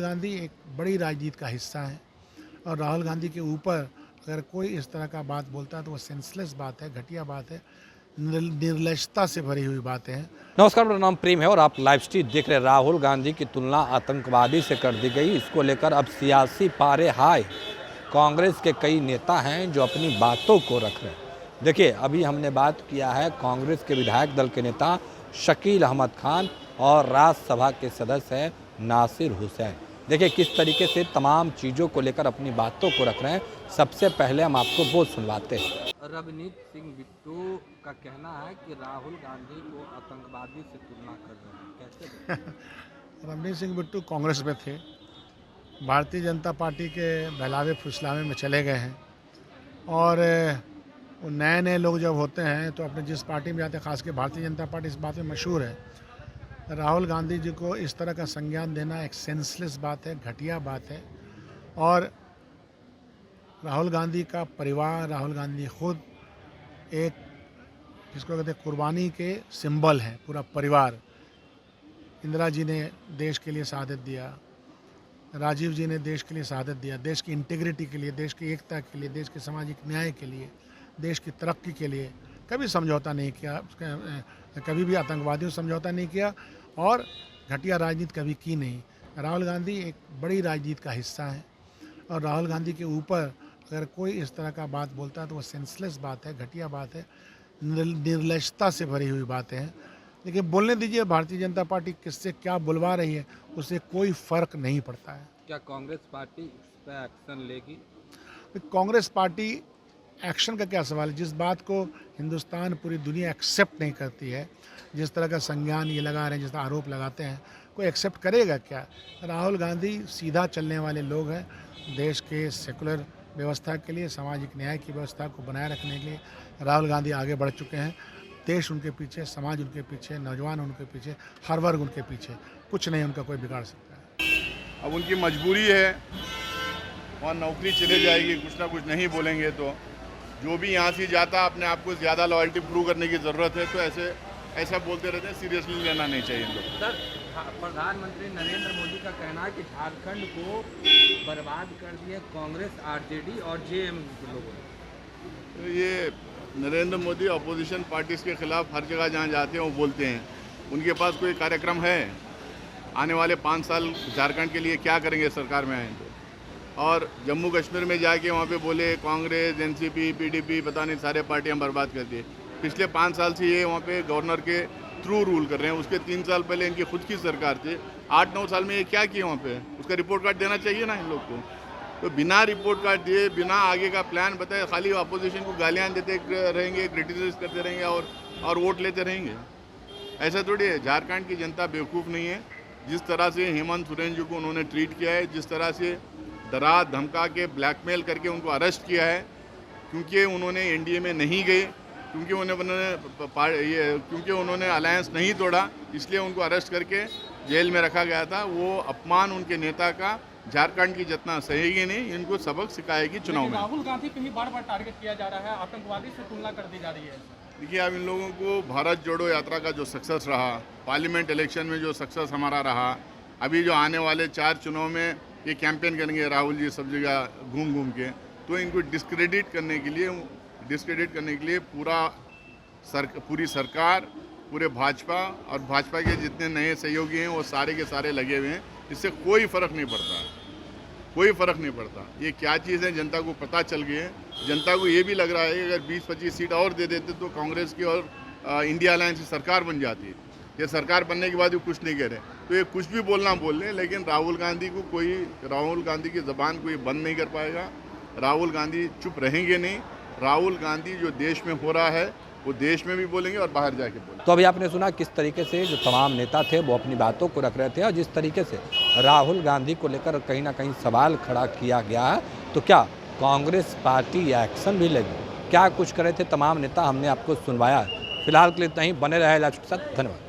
गांधी एक बड़ी राजनीति का हिस्सा है और राहुल गांधी के ऊपर अगर कोई इस तरह का बात बोलता है तो वो सेंसलेस बात है, घटिया बात है, निर्लजता से भरी हुई बातें हैं। नमस्कार, मेरा नाम प्रेम है और आप लाइव स्ट्रीम देख रहे हैं। राहुल गांधी की तुलना आतंकवादी से कर दी गई। इसको लेकर अब सियासी पारे हाय। कांग्रेस के कई नेता हैं जो अपनी बातों को रख रहे हैं। देखिए, अभी हमने बात किया है कांग्रेस के विधायक दल के नेता शकील अहमद खान और राज्यसभा के सदस्य हैं नासिर हुसैन। देखिए किस तरीके से तमाम चीज़ों को लेकर अपनी बातों को रख रहे हैं। सबसे पहले हम आपको वो सुनवाते हैं। रवनीत सिंह बिट्टू का कहना है कि राहुल गांधी को आतंकवादी से तुलना कर रहे हैं, कैसे? रवनीत सिंह बिट्टू कांग्रेस में थे, भारतीय जनता पार्टी के बहलावे फुसलावे में चले गए हैं और वो नए लोग जब होते हैं तो अपने जिस पार्टी में जाते हैं, खासकर भारतीय जनता पार्टी इस बात में मशहूर है। राहुल गांधी जी को इस तरह का संज्ञान देना एक सेंसलेस बात है, घटिया बात है। और राहुल गांधी का परिवार, राहुल गांधी खुद एक जिसको कहते हैं कुर्बानी के सिंबल हैं। पूरा परिवार, इंदिरा जी ने देश के लिए शहादत दिया, राजीव जी ने देश के लिए शहादत दिया, देश की इंटीग्रिटी के लिए, देश की एकता के लिए, देश के सामाजिक न्याय के लिए, देश की तरक्की के लिए कभी समझौता नहीं किया, कभी भी आतंकवादियों से समझौता नहीं किया और घटिया राजनीति कभी की नहीं। राहुल गांधी एक बड़ी राजनीति का हिस्सा है और राहुल गांधी के ऊपर अगर कोई इस तरह का बात बोलता है तो वो सेंसलेस बात है, घटिया बात है, निर्लजता से भरी हुई बातें हैं। लेकिन बोलने दीजिए, भारतीय जनता पार्टी किससे क्या बुलवा रही है उससे कोई फ़र्क नहीं पड़ता है। क्या कांग्रेस पार्टी इस पर एक्शन लेगी? कांग्रेस पार्टी एक्शन का क्या सवाल है? जिस बात को हिंदुस्तान, पूरी दुनिया एक्सेप्ट नहीं करती है, जिस तरह का संज्ञान ये लगा रहे हैं, जिस तरह आरोप लगाते हैं, कोई एक्सेप्ट करेगा क्या? राहुल गांधी सीधा चलने वाले लोग हैं। देश के सेकुलर व्यवस्था के लिए, सामाजिक न्याय की व्यवस्था को बनाए रखने के लिए राहुल गांधी आगे बढ़ चुके हैं। देश उनके पीछे, समाज उनके पीछे, नौजवान उनके पीछे, हर वर्ग उनके पीछे। कुछ नहीं उनका कोई बिगाड़ सकता है। अब उनकी मजबूरी है, वहाँ नौकरी चले जाएगी, कुछ ना कुछ नहीं बोलेंगे तो। जो भी यहाँ से जाता अपने आप को ज़्यादा लॉयल्टी प्रूव करने की ज़रूरत है, तो ऐसा बोलते रहते हैं, सीरियसली लेना नहीं चाहिए इन लोग। सर, प्रधानमंत्री नरेंद्र मोदी का कहना है कि झारखंड को बर्बाद कर दिए कांग्रेस, आरजेडी और जेएम लोगों ने। तो ये नरेंद्र मोदी अपोजिशन पार्टीज़ के खिलाफ हर जगह जहाँ जाते हैं वो बोलते हैं। उनके पास कोई कार्यक्रम है? आने वाले 5 साल झारखंड के लिए क्या करेंगे सरकार में आए तो? और जम्मू कश्मीर में जाके वहाँ पे बोले कांग्रेस, एनसीपी, पीडीपी, पता नहीं सारे पार्टियाँ बर्बाद कर दिए। पिछले 5 साल से ये वहाँ पे गवर्नर के थ्रू रूल कर रहे हैं। उसके 3 साल पहले इनकी खुद की सरकार थी। 8-9 साल में ये क्या किए वहाँ पे? उसका रिपोर्ट कार्ड देना चाहिए ना इन लोग को। तो बिना रिपोर्ट कार्ड दिए, बिना आगे का प्लान बताए, खाली अपोजिशन को गालियाँ देते रहेंगे, क्रिटिसाइज करते रहेंगे और वोट लेते रहेंगे। ऐसा थोड़ी है। झारखंड की जनता बेवकूफ़ नहीं है। जिस तरह से हेमंत सोरेन जी को उन्होंने ट्रीट किया है, जिस तरह से डरा धमका के ब्लैकमेल करके उनको अरेस्ट किया है, क्योंकि उन्होंने एनडीए में नहीं गए, क्योंकि उन्होंने अलायंस नहीं तोड़ा, इसलिए उनको अरेस्ट करके जेल में रखा गया था। वो अपमान उनके नेता का झारखंड की जितना सहेगी नहीं, इनको सबक सिखाएगी चुनाव में। राहुल गांधी पे ही बार बार टारगेट किया जा रहा है, आतंकवादी से तुलना कर दी जा रही है। देखिए, अब इन लोगों को भारत जोड़ो यात्रा का जो सक्सेस रहा, पार्लियामेंट इलेक्शन में जो सक्सेस हमारा रहा, अभी जो आने वाले 4 चुनाव में ये कैंपेन करेंगे राहुल जी सब जगह घूम घूम के, तो इनको डिस्क्रेडिट करने के लिए पूरी सरकार, पूरे भाजपा और भाजपा के जितने नए सहयोगी हैं वो सारे के सारे लगे हुए हैं। इससे कोई फ़र्क नहीं पड़ता, कोई फ़र्क नहीं पड़ता। ये क्या चीज़ है जनता को पता चल गई है। जनता को ये भी लग रहा है कि अगर 20-25 सीट और दे देते तो कांग्रेस की और इंडिया अलायंस की सरकार बन जाती। ये सरकार बनने के बाद भी कुछ नहीं कह रहे, तो ये कुछ भी बोलना बोल रहे हैं, लेकिन राहुल गांधी की ज़बान कोई बंद नहीं कर पाएगा। राहुल गांधी चुप रहेंगे नहीं। राहुल गांधी जो देश में हो रहा है वो देश में भी बोलेंगे और बाहर जाके बोलेंगे। तो अभी आपने सुना किस तरीके से जो तमाम नेता थे वो अपनी बातों को रख रहे थे और जिस तरीके से राहुल गांधी को लेकर कहीं ना कहीं सवाल खड़ा किया गया है, तो क्या कांग्रेस पार्टी एक्शन भी लेगी? क्या कुछ करे थे तमाम नेता, हमने आपको सुनवाया। फिलहाल के लिए इतना ही। बने रहे लाइव के साथ। धन्यवाद।